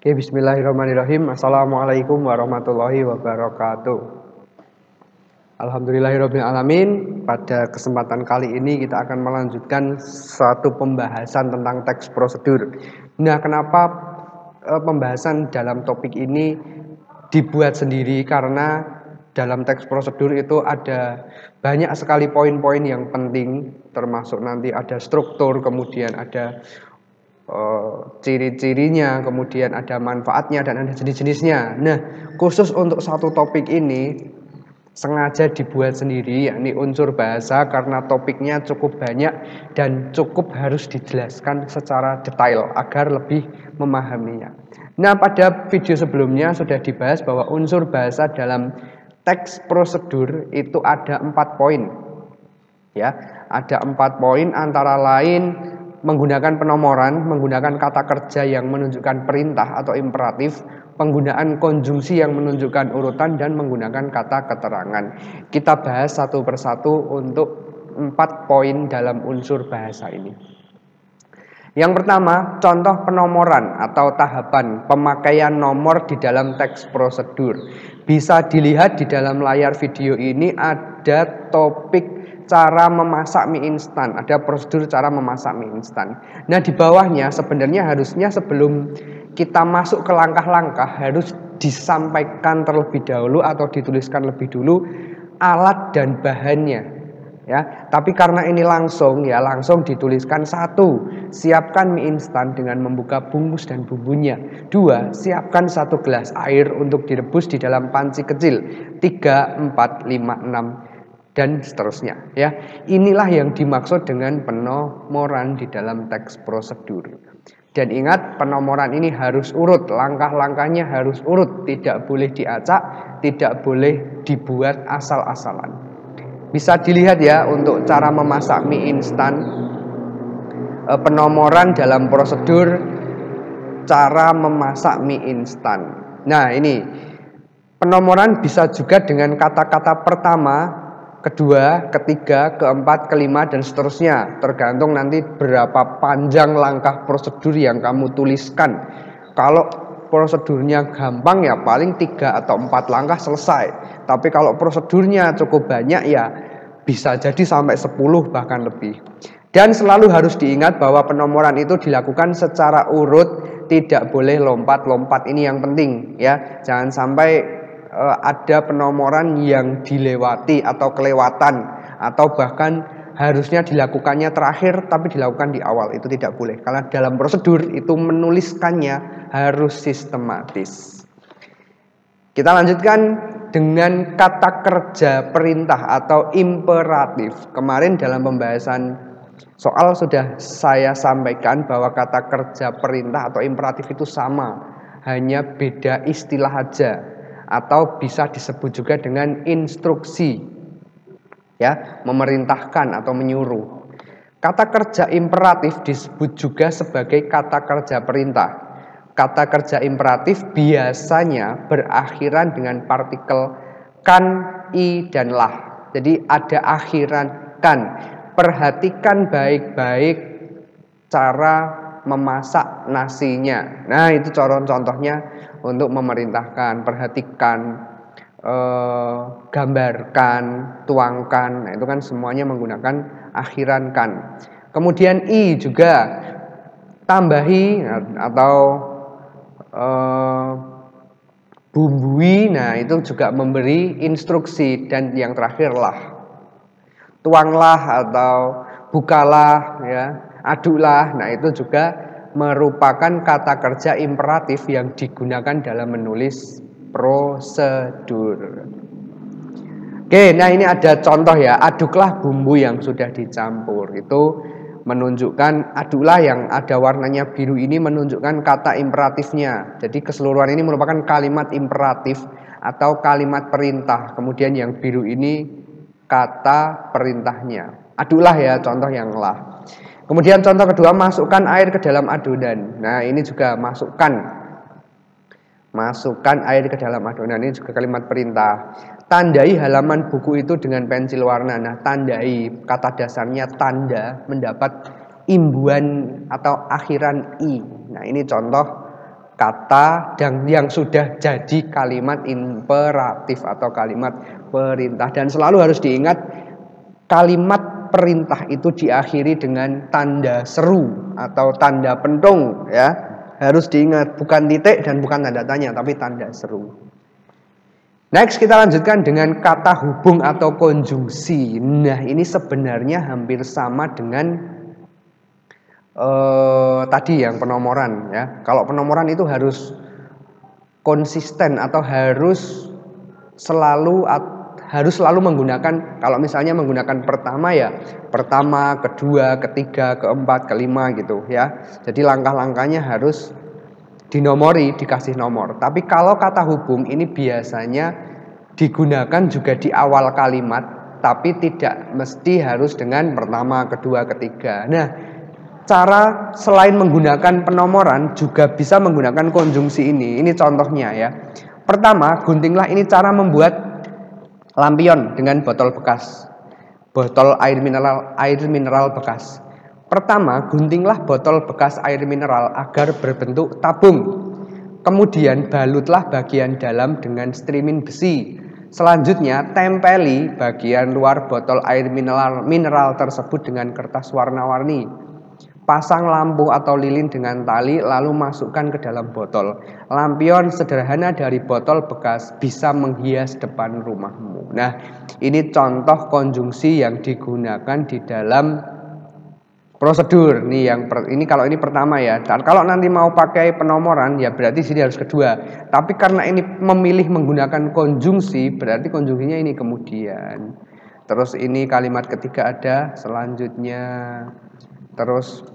Oke, bismillahirrahmanirrahim. Assalamualaikum warahmatullahi wabarakatuh. Alhamdulillahirabbil alamin. Pada kesempatan kali ini kita akan melanjutkan satu pembahasan tentang teks prosedur. Nah, kenapa pembahasan dalam topik ini dibuat sendiri? Karena dalam teks prosedur itu ada banyak sekali poin-poin yang penting, termasuk nanti ada struktur, kemudian ada ciri-cirinya, kemudian ada manfaatnya dan ada jenis-jenisnya. Nah, khusus untuk satu topik ini sengaja dibuat sendiri, yakni unsur bahasa, karena topiknya cukup banyak dan cukup harus dijelaskan secara detail agar lebih memahaminya. Nah, pada video sebelumnya sudah dibahas bahwa unsur bahasa dalam teks prosedur itu ada 4 poin. Ya, ada 4 poin, antara lain menggunakan penomoran, menggunakan kata kerja yang menunjukkan perintah atau imperatif, penggunaan konjungsi yang menunjukkan urutan, dan menggunakan kata keterangan. Kita bahas satu persatu untuk 4 poin dalam unsur bahasa ini. Yang pertama, contoh penomoran atau tahapan pemakaian nomor di dalam teks prosedur. Bisa dilihat di dalam layar video ini ada topik cara memasak mie instan, ada prosedur cara memasak mie instan. Nah, di bawahnya sebenarnya harusnya sebelum kita masuk ke langkah-langkah harus disampaikan terlebih dahulu atau dituliskan lebih dulu alat dan bahannya. Ya, tapi karena ini langsung dituliskan. 1, siapkan mie instan dengan membuka bungkus dan bumbunya. 2, siapkan 1 gelas air untuk direbus di dalam panci kecil. 3, 4, 5, 6 dan seterusnya, ya. Inilah yang dimaksud dengan penomoran di dalam teks prosedur. Dan ingat, penomoran ini harus urut, langkah-langkahnya harus urut, tidak boleh diacak, tidak boleh dibuat asal-asalan. Bisa dilihat ya untuk cara memasak mie instan, penomoran dalam prosedur cara memasak mie instan. Nah, ini penomoran bisa juga dengan kata-kata pertama, kedua, ketiga, keempat, kelima, dan seterusnya. Tergantung nanti berapa panjang langkah prosedur yang kamu tuliskan. Kalau prosedurnya gampang ya paling 3 atau 4 langkah selesai. Tapi kalau prosedurnya cukup banyak ya bisa jadi sampai 10 bahkan lebih. Dan selalu harus diingat bahwa penomoran itu dilakukan secara urut, tidak boleh lompat-lompat. Ini yang penting ya. Jangan sampai ada penomoran yang dilewati atau kelewatan, atau bahkan harusnya dilakukannya terakhir tapi dilakukan di awal. Itu tidak boleh, karena dalam prosedur itu menuliskannya harus sistematis. Kita lanjutkan dengan kata kerja perintah atau imperatif. Kemarin dalam pembahasan soal sudah saya sampaikan bahwa kata kerja perintah atau imperatif itu sama, hanya beda istilah aja, atau bisa disebut juga dengan instruksi, ya, memerintahkan atau menyuruh. Kata kerja imperatif disebut juga sebagai kata kerja perintah. Kata kerja imperatif biasanya berakhiran dengan partikel kan, i, dan lah. Jadi ada akhiran kan. Perhatikan baik-baik cara memasak nasinya. Nah, itu contohnya untuk memerintahkan. Perhatikan, gambarkan, tuangkan. Nah, itu kan semuanya menggunakan akhiran kan. Kemudian i juga tambahi atau bumbui. Nah, itu juga memberi instruksi. Dan yang terakhir lah, tuanglah atau bukalah, ya, aduklah. Nah, itu juga merupakan kata kerja imperatif yang digunakan dalam menulis prosedur. Oke, nah ini ada contoh ya. Aduklah bumbu yang sudah dicampur. Itu menunjukkan, aduklah yang ada warnanya biru ini menunjukkan kata imperatifnya. Jadi keseluruhan ini merupakan kalimat imperatif atau kalimat perintah. Kemudian yang biru ini kata perintahnya. Aduklah ya, contoh yang lah. Kemudian contoh kedua, masukkan air ke dalam adonan. Nah, ini juga masukkan air ke dalam adonan. Ini juga kalimat perintah. Tandai halaman buku itu dengan pensil warna. Nah, tandai, kata dasarnya tanda, mendapat imbuhan atau akhiran i. Nah, ini contoh kata dan yang sudah jadi kalimat imperatif atau kalimat perintah. Dan selalu harus diingat kalimat perintah itu diakhiri dengan tanda seru atau tanda pentung ya. Harus diingat, bukan titik dan bukan tanda tanya tapi tanda seru. Next kita lanjutkan dengan kata hubung atau konjungsi. Nah, ini sebenarnya hampir sama dengan tadi yang penomoran ya. Kalau penomoran itu harus konsisten atau harus selalu menggunakan, kalau misalnya menggunakan pertama ya pertama, kedua, ketiga, keempat, kelima gitu ya. Jadi langkah-langkahnya harus dinomori, dikasih nomor. Tapi kalau kata hubung ini biasanya digunakan juga di awal kalimat, tapi tidak mesti harus dengan pertama, kedua, ketiga. Nah, cara selain menggunakan penomoran juga bisa menggunakan konjungsi ini. Ini contohnya ya. Pertama, guntinglah, ini cara membuat lampion dengan botol bekas. Botol air mineral bekas. Pertama, guntinglah botol bekas air mineral agar berbentuk tabung. Kemudian balutlah bagian dalam dengan strimin besi. Selanjutnya, tempeli bagian luar botol air mineral tersebut dengan kertas warna-warni. Pasang lampu atau lilin dengan tali lalu masukkan ke dalam botol. Lampion sederhana dari botol bekas bisa menghias depan rumahmu. Nah, ini contoh konjungsi yang digunakan di dalam prosedur. Nih ini kalau ini pertama ya. Dan kalau nanti mau pakai penomoran ya berarti sini harus kedua. Tapi karena ini memilih menggunakan konjungsi, berarti konjungsinya ini kemudian. Terus ini kalimat ketiga ada, selanjutnya terus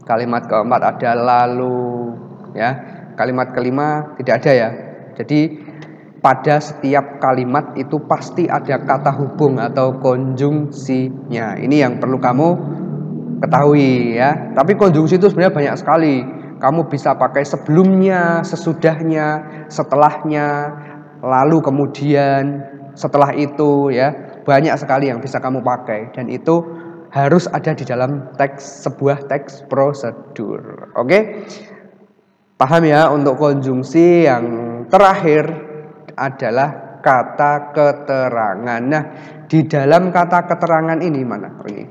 kalimat keempat ada lalu ya. Kalimat kelima tidak ada ya. Jadi pada setiap kalimat itu pasti ada kata hubung atau konjungsinya. Ini yang perlu kamu ketahui ya. Tapi konjungsi itu sebenarnya banyak sekali. Kamu bisa pakai sebelumnya, sesudahnya, setelahnya, lalu kemudian, setelah itu ya. Banyak sekali yang bisa kamu pakai dan itu harus ada di dalam sebuah teks prosedur. Oke? Paham ya? Untuk konjungsi yang terakhir adalah kata keterangan. Nah, di dalam kata keterangan ini mana? Ini.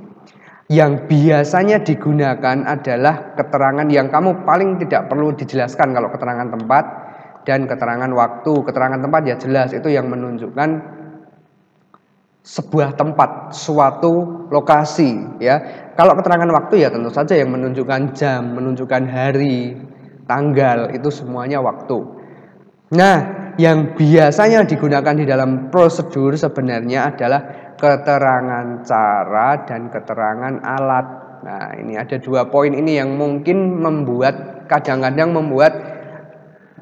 Yang biasanya digunakan adalah keterangan yang kamu paling tidak perlu dijelaskan kalau keterangan tempat dan keterangan waktu. Keterangan tempat ya jelas, itu yang menunjukkan sebuah tempat, suatu lokasi ya. Kalau keterangan waktu ya tentu saja yang menunjukkan jam, menunjukkan hari, tanggal, itu semuanya waktu. Nah, yang biasanya digunakan di dalam prosedur sebenarnya adalah keterangan cara dan keterangan alat. Nah, ini ada dua poin ini yang mungkin kadang-kadang membuat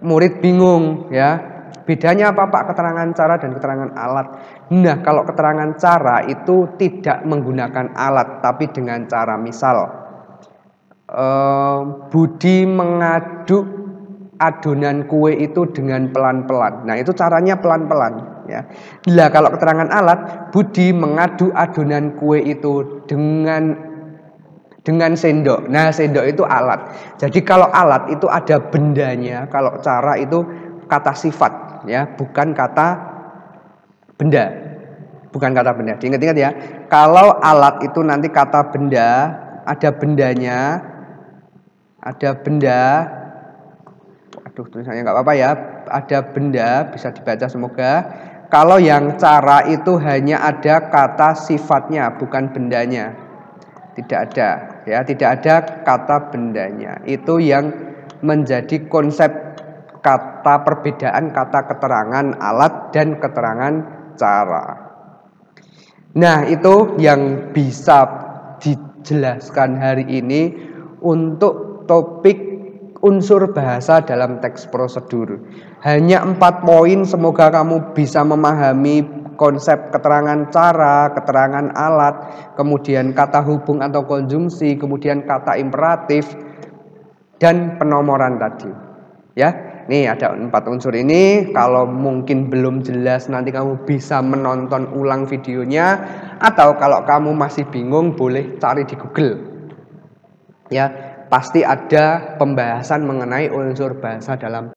murid bingung ya. Bedanya apa Pak, keterangan cara dan keterangan alat? Nah, kalau keterangan cara itu tidak menggunakan alat, tapi dengan cara. Misal, Budi mengaduk adonan kue itu dengan pelan-pelan. Nah, itu caranya pelan-pelan ya. Nah, kalau keterangan alat, Budi mengaduk adonan kue itu dengan sendok. Nah, sendok itu alat. Jadi kalau alat itu ada bendanya, kalau cara itu kata sifat ya, bukan kata benda. Bukan kata benda. Diingat-ingat ya. Kalau alat itu nanti kata benda, ada bendanya, ada benda. Aduh, tulisannya nggak apa-apa ya. Ada benda, bisa dibaca semoga. Kalau yang cara itu hanya ada kata sifatnya, bukan bendanya. Tidak ada ya, tidak ada kata bendanya. Itu yang menjadi konsep kata perbedaan kata keterangan alat dan keterangan cara. Nah, itu yang bisa dijelaskan hari ini untuk topik unsur bahasa dalam teks prosedur. Hanya 4 poin, semoga kamu bisa memahami konsep keterangan cara, keterangan alat, kemudian kata hubung atau konjungsi, kemudian kata imperatif, dan penomoran tadi. Ya, nih ada 4 unsur ini. Kalau mungkin belum jelas, nanti kamu bisa menonton ulang videonya, atau kalau kamu masih bingung boleh cari di Google. Ya, pasti ada pembahasan mengenai unsur bahasa dalam